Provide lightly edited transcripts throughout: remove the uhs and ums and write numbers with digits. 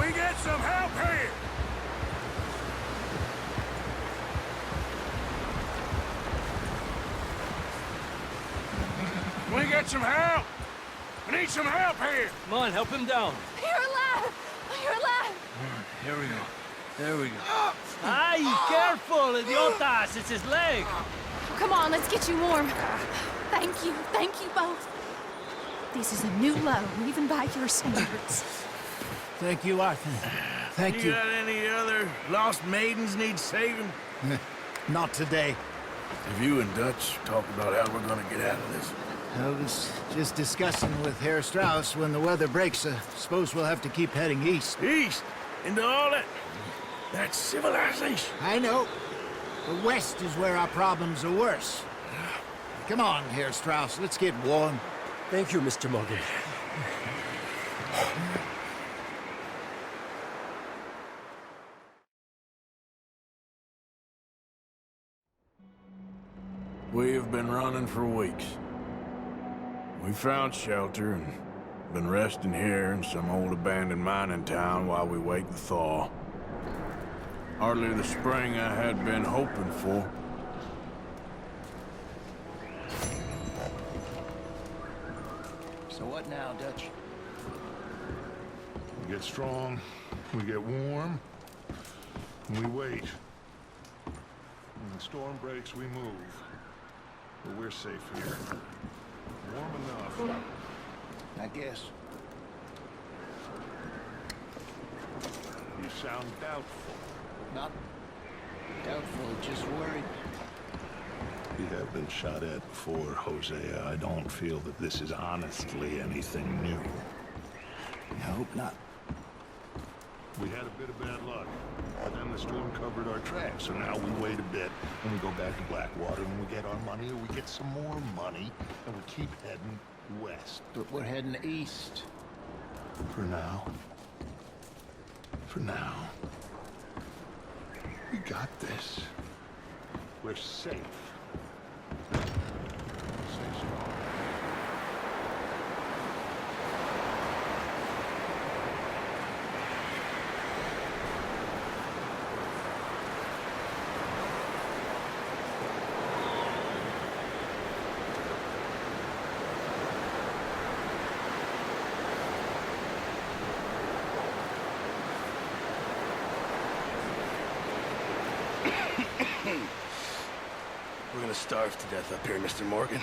we get some help here? Can we get some help? We need some help here. Come on, help him down. You're alive! You're alive! Here we go. There we go. Ay, careful, idiotas! It's his leg. Come on, let's get you warm. Thank you both. This is a new low, even by your standards. Thank you, Arthur. Thank you. Got any other lost maidens need saving? Not today. Have you and Dutch talked about how we're gonna get out of this? I was just discussing with Herr Strauss when the weather breaks. Suppose we'll have to keep heading east. East? Into all that... That's civilization. I know. The west is where our problems are worse. Come on, Herr Strauss, let's get warm. Thank you, Mr. Morgan. We have been running for weeks. We found shelter and been resting here in some old abandoned mining town while we wait the thaw. Hardly the spring I had been hoping for. So what now, Dutch? We get strong, we get warm, and we wait. When the storm breaks, we move. But we're safe here. Warm enough. I guess. You sound doubtful. Not doubtful, just worried. You have been shot at before, Hosea. I don't feel that this is honestly anything new. I hope not. We had a bit of bad luck, but then the storm covered our tracks, so now we wait a bit, and we go back to Blackwater, and we get our money, or we get some more money, and we keep heading west. But we're heading east. For now. For now. We got this. We're safe. Stay strong. We're gonna starve to death up here, Mr. Morgan.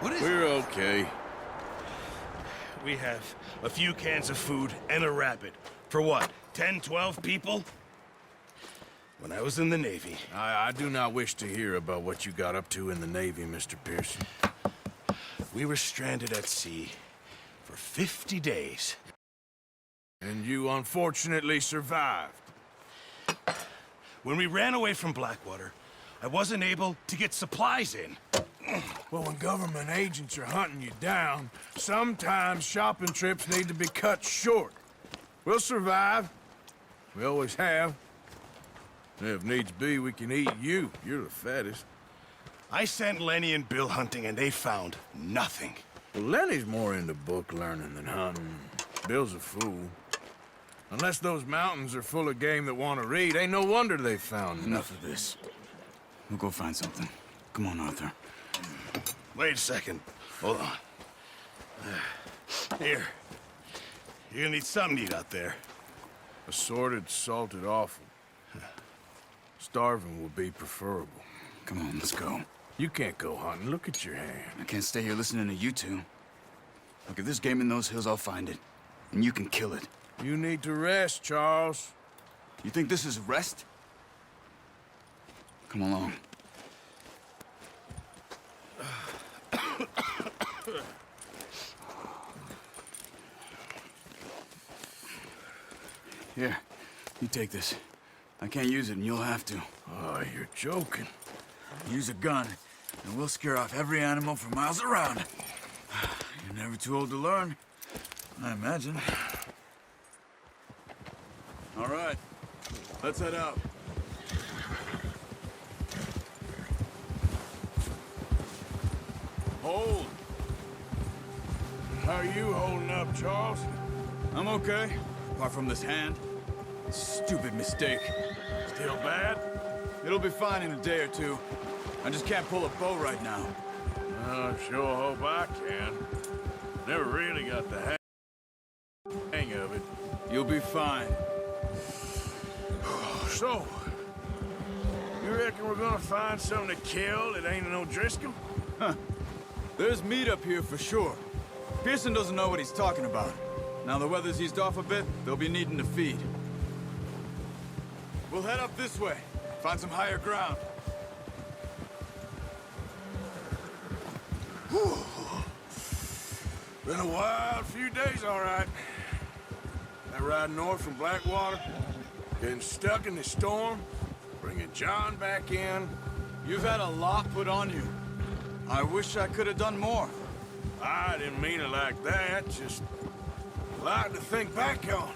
We're okay. We have a few cans of food and a rabbit. For what, 10, 12 people? When I was in the Navy... I do not wish to hear about what you got up to in the Navy, Mr. Pearson. We were stranded at sea for 50 days. And you unfortunately survived. When we ran away from Blackwater, I wasn't able to get supplies in. Well, when government agents are hunting you down, sometimes shopping trips need to be cut short. We'll survive. We always have. And if needs be, we can eat you. You're the fattest. I sent Lenny and Bill hunting, and they found nothing. Well, Lenny's more into book learning than hunting. Bill's a fool. Unless those mountains are full of game that want to read, ain't no wonder they found Enough of this. We'll go find something. Come on, Arthur. Wait a second. Hold on. Here. You're gonna need something to eat out there. Assorted, salted offal. Starving would be preferable. Come on, let's go. You can't go hunting. Look at your hand. I can't stay here listening to you two. Look, if there's game in those hills, I'll find it. And you can kill it. You need to rest, Charles. You think this is rest? Come along. Here, you take this. I can't use it, and you'll have to. Oh, you're joking. Use a gun, and we'll scare off every animal for miles around. You're never too old to learn, I imagine. All right, let's head out. Hold. How are you holding up, Charles? I'm okay, apart from this hand. Stupid mistake. Still bad? It'll be fine in a day or two. I just can't pull a bow right now. I sure hope I can. Never really got the hang of it. You'll be fine. So, you reckon we're gonna find something to kill that ain't no Driscoll? There's meat up here for sure. Pearson doesn't know what he's talking about. Now the weather's eased off a bit, they'll be needing to feed. We'll head up this way, find some higher ground. Whew. Been a wild few days, all right. That ride north from Blackwater, getting stuck in the storm, bringing John back in. You've had a lot put on you. I wish I could have done more. I didn't mean it like that, just a lot to think back on.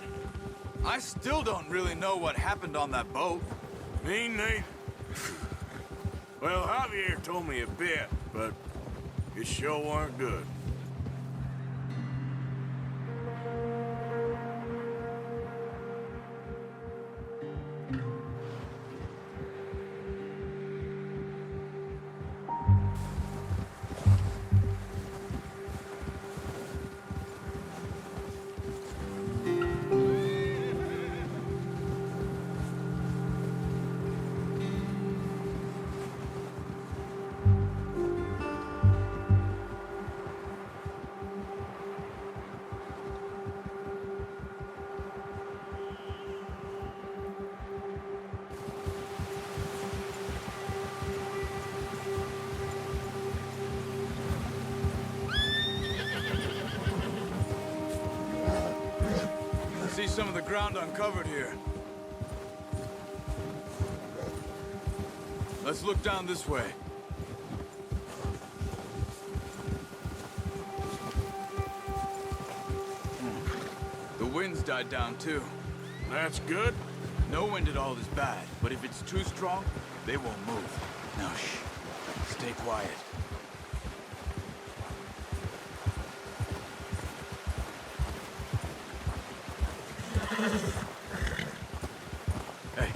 I still don't really know what happened on that boat. Me neither. Well, Javier told me a bit, but it sure weren't good. See some of the ground uncovered here. Let's look down this way. The wind's died down too. That's good. No wind at all is bad, but if it's too strong, they won't move. Now shh. Stay quiet. Hey,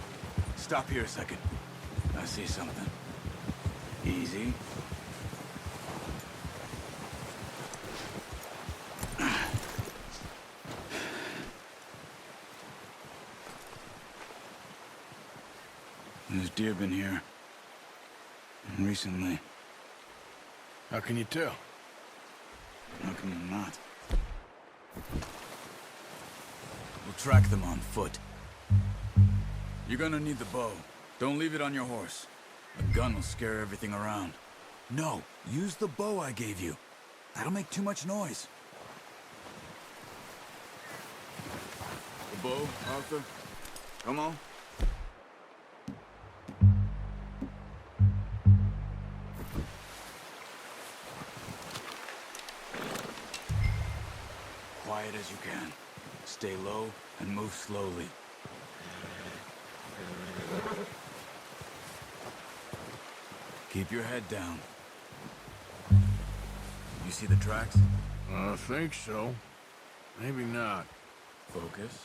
stop here a second. I see something. Easy. There's deer been here. Recently. How can you tell? How can you not? We'll track them on foot. You're gonna need the bow. Don't leave it on your horse. A gun will scare everything around. No, use the bow I gave you. That'll make too much noise. The bow, Arthur? Come on. Quiet as you can. Stay low and move slowly. Keep your head down. You see the tracks? I think so. Maybe not. Focus.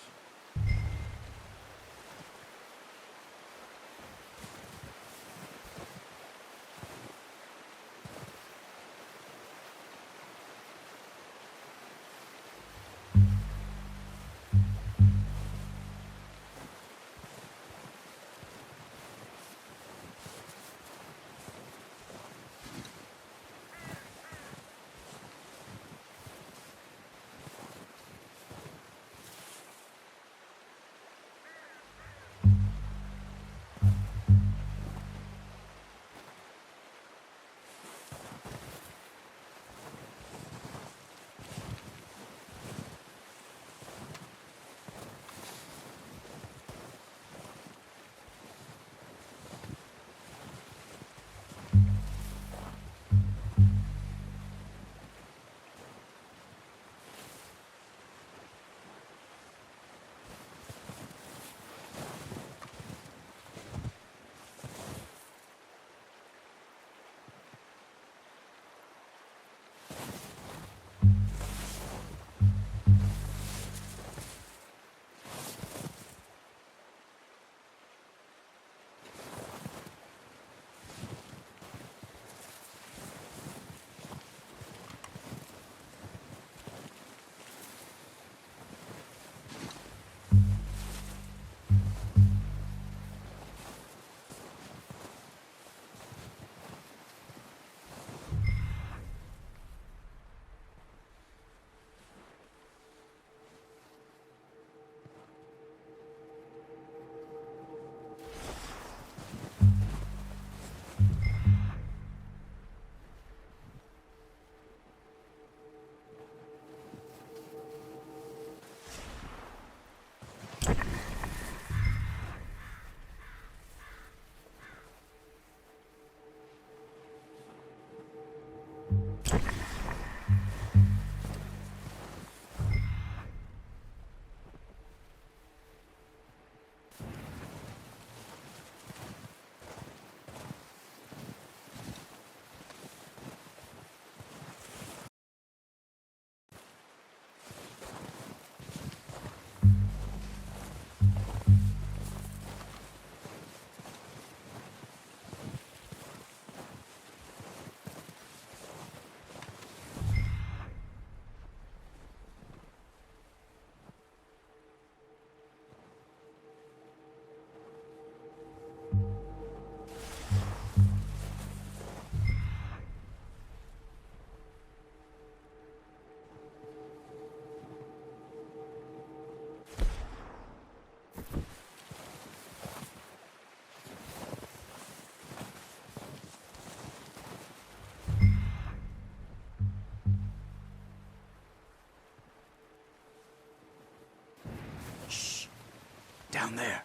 Down there.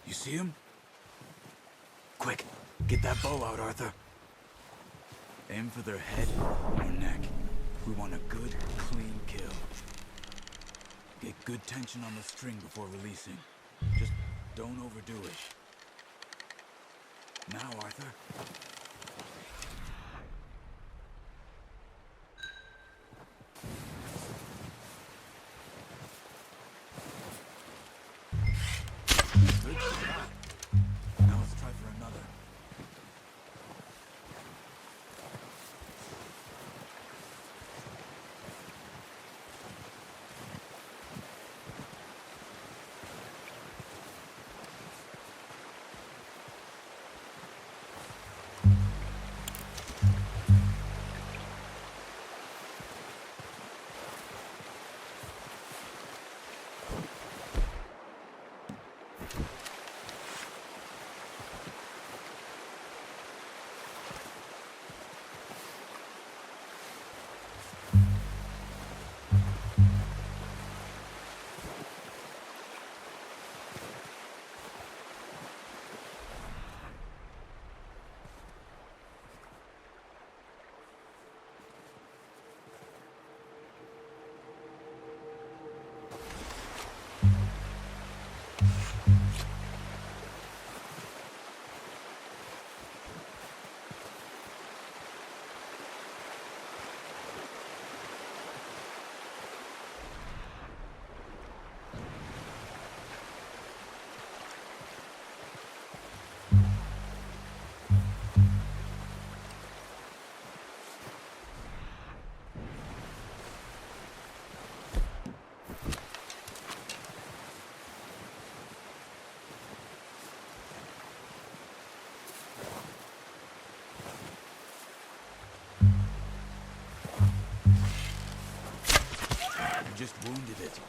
You see him? Quick, get that bow out, Arthur. Aim for their head or neck. We want a good, clean kill. Get good tension on the string before releasing. Just don't overdo it. Now, Arthur. Good shot. Now let's try for another. Just wounded it.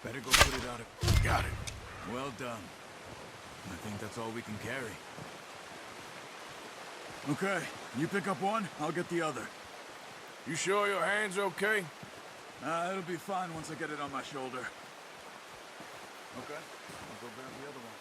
Better go put it out of... Got it. Well done. I think that's all we can carry. Okay, you pick up one, I'll get the other. You sure your hand's okay? It'll be fine once I get it on my shoulder. Okay, I'll go grab the other one.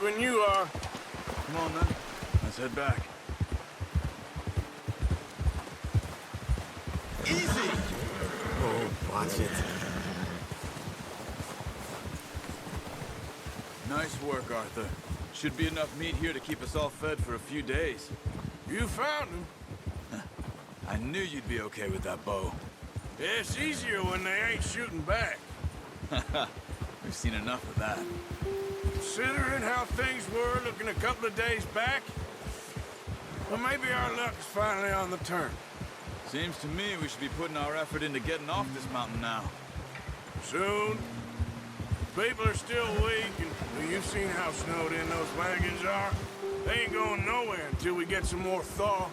right when you are. Come on, then. Let's head back. Easy! Oh, watch it. Nice work, Arthur. Should be enough meat here to keep us all fed for a few days. You found him. I knew you'd be okay with that bow. Yeah, it's easier when they ain't shooting back. We've seen enough of that. Considering how things were looking a couple of days back, well, maybe our luck is finally on the turn. Seems to me we should be putting our effort into getting off this mountain now. Soon. People are still weak, and well, you've seen how snowed in those wagons are. They ain't going nowhere until we get some more thaw.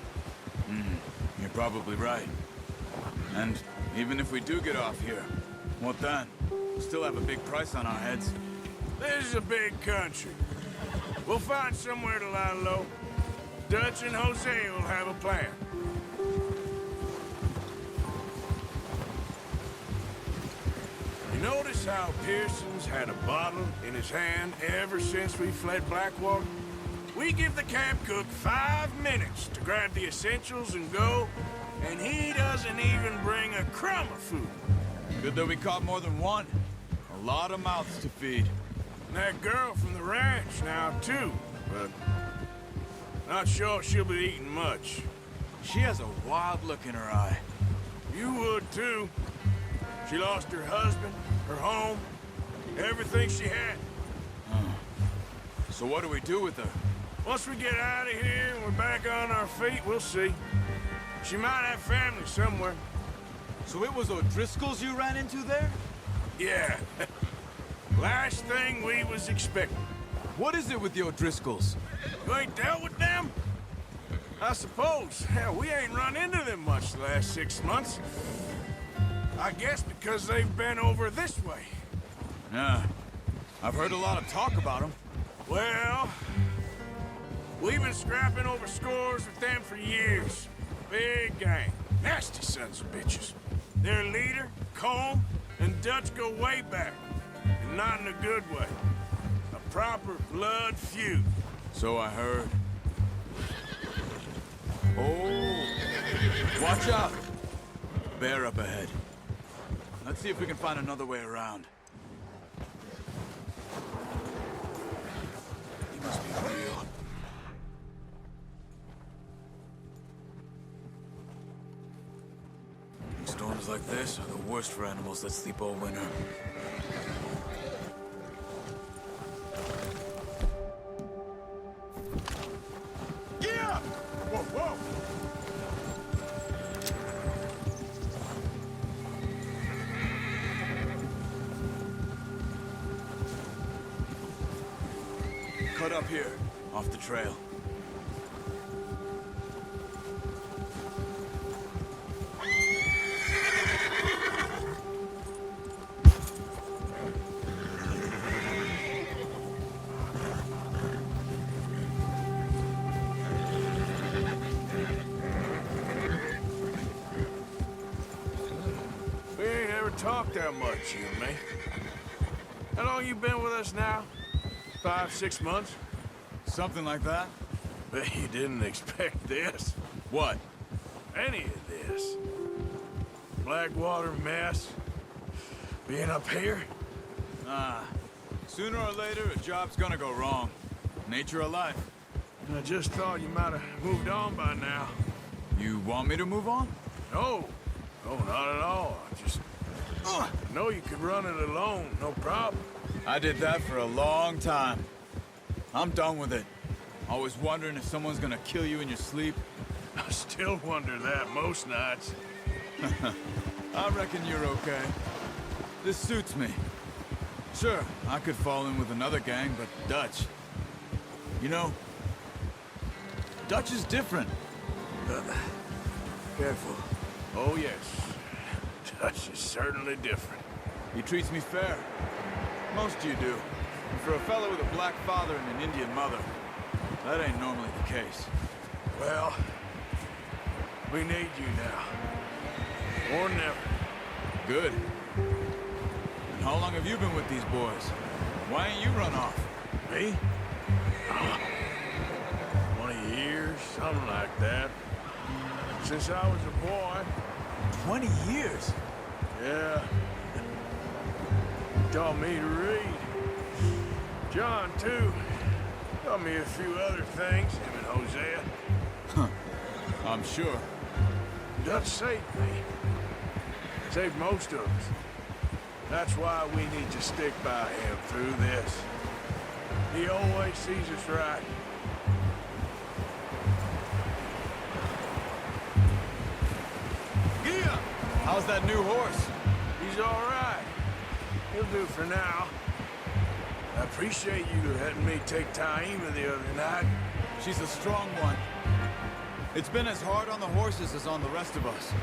You're probably right. And even if we do get off here, what then? We still have a big price on our heads. This is a big country. We'll find somewhere to lie low. Dutch and Jose will have a plan. You notice how Pearson's had a bottle in his hand ever since we fled Blackwater? We give the camp cook 5 minutes to grab the essentials and go, and he doesn't even bring a crumb of food. Good that we caught more than one. A lot of mouths to feed. And that girl from the ranch now, too, but not sure she'll be eating much. She has a wild look in her eye. You would, too. She lost her husband, her home, everything she had. So what do we do with her? Once we get out of here and we're back on our feet, we'll see. She might have family somewhere. So it was O'Driscoll's you ran into there? Yeah. Last thing we was expecting. What is it with the O'Driscolls? You ain't dealt with them? I suppose. Hell, we ain't run into them much the last 6 months. I guess because they've been over this way. Yeah. I've heard a lot of talk about them. Well, we've been scrapping over scores with them for years. Big gang. Nasty sons of bitches. Their leader, Colm, and Dutch go way back. And not in a good way. A proper blood feud. So I heard. Oh. Watch out. Bear up ahead. Let's see if we can find another way around. He must be real. Storms like this are the worst for animals that sleep all winter. Yeah! Whoa, whoa! Cut up here, off the trail. We ain't ever talked that much, you and me. How long you been with us now? 5, 6 months? Something like that? Bet you didn't expect this. What? Any of this. Blackwater mess. Being up here. Sooner or later, a job's gonna go wrong. Nature of life. I just thought you might have moved on by now. You want me to move on? No. No, not at all. I just... I know you could run it alone, no problem. I did that for a long time. I'm done with it. Always wondering if someone's gonna kill you in your sleep. I still wonder that most nights. I reckon you're okay. This suits me. Sure, I could fall in with another gang, but Dutch... You know, Dutch is different. Careful. Oh, yes. Dutch is certainly different. He treats me fair. Most of you do. And for a fellow with a black father and an Indian mother, that ain't normally the case. Well, we need you now. Or never. Good. And how long have you been with these boys? Why ain't you run off? Me? 20 years, something like that. Since I was a boy. 20 years? Yeah. Taught me to read. John, too. Taught me a few other things, him and Hosea. I'm sure. Dutch saved me. Saved most of us. That's why we need to stick by him through this. He always sees us right. Yeah! How's that new horse? He's all right. He'll do for now. I appreciate you letting me take Taima the other night. She's a strong one. It's been as hard on the horses as on the rest of us.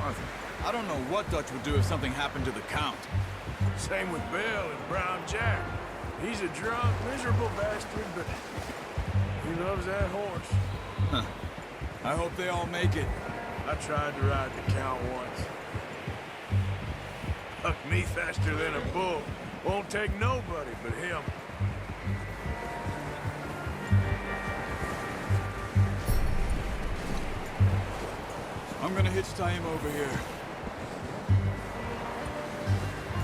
Arthur, I don't know what Dutch would do if something happened to the Count. Same with Bill and Brown Jack. He's a drunk, miserable bastard, but he loves that horse. Huh. I hope they all make it. I tried to ride the Count once. Hucked me faster than a bull. Won't take nobody but him. I'm gonna hitch Taima over here.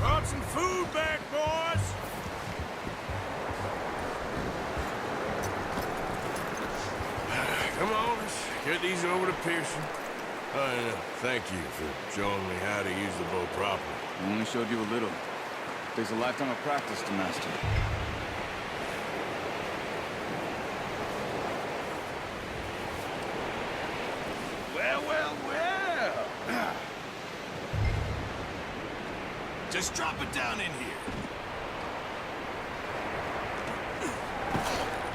Brought some food back, boys! Come on, let's get these over to Pearson. Thank you for showing me how to use the bow properly. I only showed you a little. Takes a lifetime of practice to master. Well, well, well. Just drop it down in here.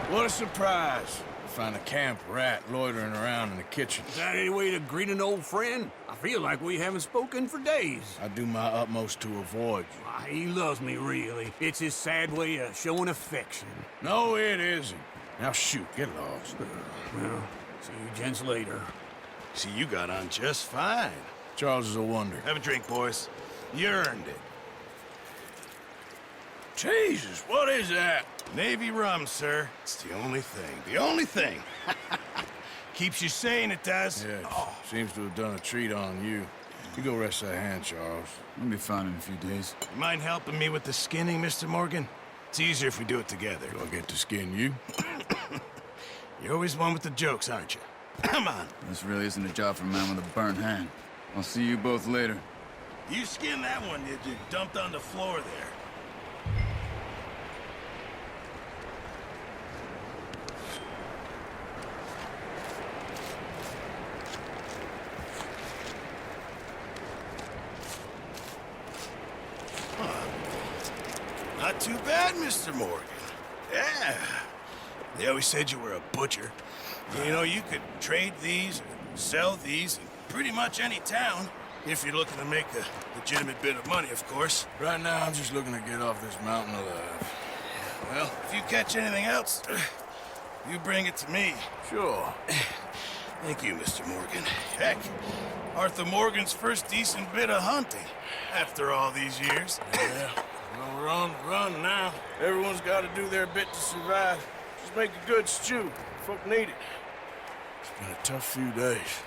What a surprise. Find a camp rat loitering around in the kitchen. Is that any way to greet an old friend? I feel like we haven't spoken for days. I do my utmost to avoid you. Why, he loves me, really. It's his sad way of showing affection. No, it isn't. Now shoot, get lost. Well, see you gents later. See, you got on just fine. Charles is a wonder. Have a drink, boys. You earned it. Jesus, what is that? Navy rum, sir. It's the only thing. The only thing. Keeps you sane, it does. Yeah, seems to have done a treat on you. You go rest that hand, Charles. I'll be fine in a few days. You mind helping me with the skinning, Mr. Morgan? It's easier if we do it together. Do I get to skin you? You're always one with the jokes, aren't you? Come on. This really isn't a job for a man with a burnt hand. I'll see you both later. You skinned that one that you dumped on the floor there. Not too bad, Mr. Morgan. Yeah. They always said you were a butcher. You know, you could trade these or sell these in pretty much any town, if you're looking to make a legitimate bit of money, of course. Right now, I'm just looking to get off this mountain alive. Well, if you catch anything else, you bring it to me. Sure. Thank you, Mr. Morgan. Heck, Arthur Morgan's first decent bit of hunting after all these years. Yeah. Well, we're on the run now. Everyone's got to do their bit to survive. Just make a good stew. Folk need it. It's been a tough few days.